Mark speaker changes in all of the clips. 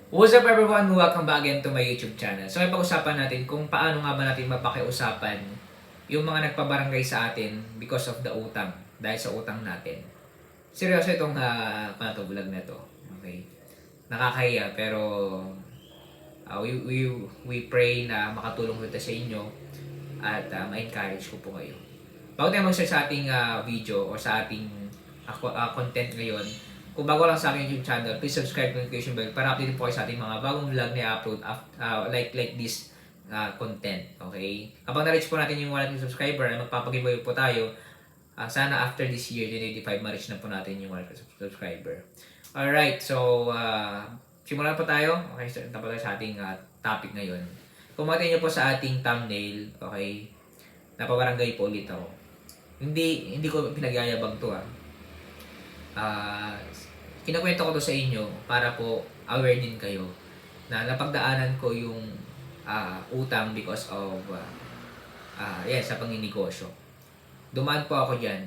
Speaker 1: What's up everyone? Welcome back again to my YouTube channel. So, pag-usapan natin kung paano nga ba natin mapakiusapan yung mga nagpabarangay sa atin because of the utang, dahil sa utang natin. Seryoso itong vlog na to. Okay. Nakakahiya pero we pray na makatulong ito sa inyo at ma-encourage ko po kayo. Bago tayo mag-start sa ating video o sa ating content ngayon, kung bago lang sa aking YouTube channel, please subscribe to notification bell para update po kayo sa ating mga bagong vlog na i-upload like this content. Okay? Kapag na-reach po natin yung 100 subscriber na magpapagiveaway po tayo, sana after this year, 2025, ma-reach na po natin yung 100 subscriber. Alright, so simulan po tayo. Okay, start na po tayo sa ating topic ngayon. Kung makita nyo po sa ating thumbnail, okay, napabarangay po ulit ako. Hindi ko pinagyayabang to kinukwento ko to sa inyo para po aware din kayo na napagdaanan ko yung utang because of sa panginegosyo. Dumaan po ako diyan.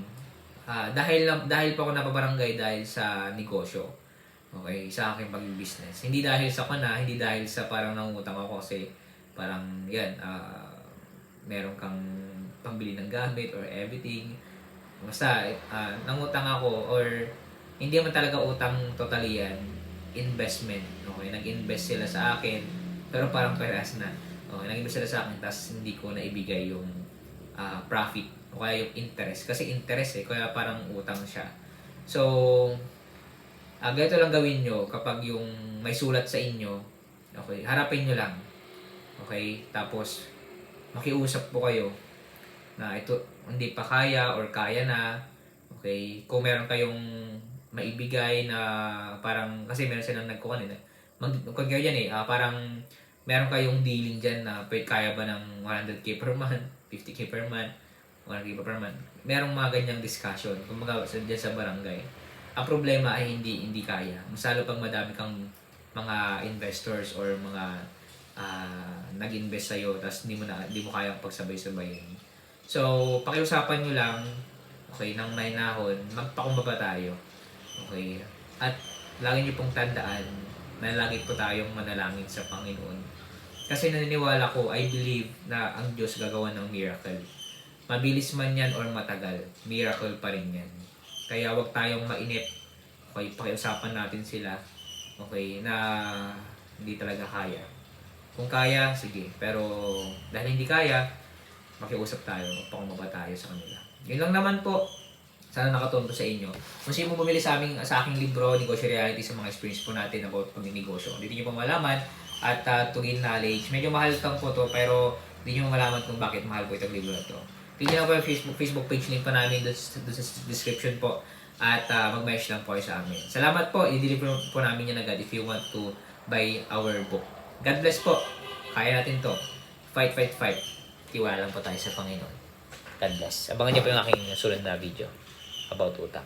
Speaker 1: Dahil po ako napabarangay dahil sa negosyo. Okay, sa aking pag-business. Hindi dahil sa hindi dahil sa parang nangungutang ako kasi parang meron kang pambili ng gamit or everything. Basta, nangutang ako or hindi man talaga utang totally yan, investment. Okay, nag-invest sila sa akin, pero parang peras na. Okay, nag-invest sila sa akin, tapos hindi ko na ibigay yung profit o kaya yung interest. Kasi interest kaya parang utang siya. So, ganito lang gawin nyo kapag yung may sulat sa inyo, okay, harapin nyo lang. Okay, tapos makiusap po kayo na ito hindi pa kaya or kaya na. Okay, kung meron kayong maibigay na parang kasi meron silang nagkuhan kaya dyan parang meron kayong dealing dyan na kaya ba ng 100k per month, 50k per month, 100k per month. Merong mga ganyang discussion kung dyan sa barangay. Ang problema ay hindi kaya. Masalo pag madami kang mga investors or mga nag-invest sa'yo tapos hindi mo kayang pagsabay-sabayin. So, pakiusapan nyo lang, okay, nang may nahon, magpakumbaba tayo. Okay? At lagi nyo pong tandaan na lagi po tayong manalangin sa Panginoon. Kasi naniniwala ko, I believe na ang Diyos gagawa ng miracle. Mabilis man yan or matagal, miracle pa rin yan. Kaya wag tayong mainip. Okay, pakiusapan natin sila. Okay, na hindi talaga kaya. Kung kaya, sige. Pero dahil hindi kaya, makiusap tayo, pakumbaba tayo sa kanila. Yun lang naman po. Sana nakatulong sa inyo. Kung sino mo bumili sa aking libro, Negosyo Reality, sa mga experience po natin about pag-negosyo. Hindi nyo pa malaman at to gain knowledge. Medyo mahal lang po to pero hindi nyo malaman kung bakit mahal po itong libro na to. Tingnan po yung Facebook page link pa namin doon sa description po. At mag-message lang po kayo sa amin. Salamat po. I-deliver po namin yan agad if you want to buy our book. God bless po. Kaya natin to. Fight. Tiwala lang po tayo sa Panginoon. God bless. Abangan niyo po yung aking sunod na video about utang.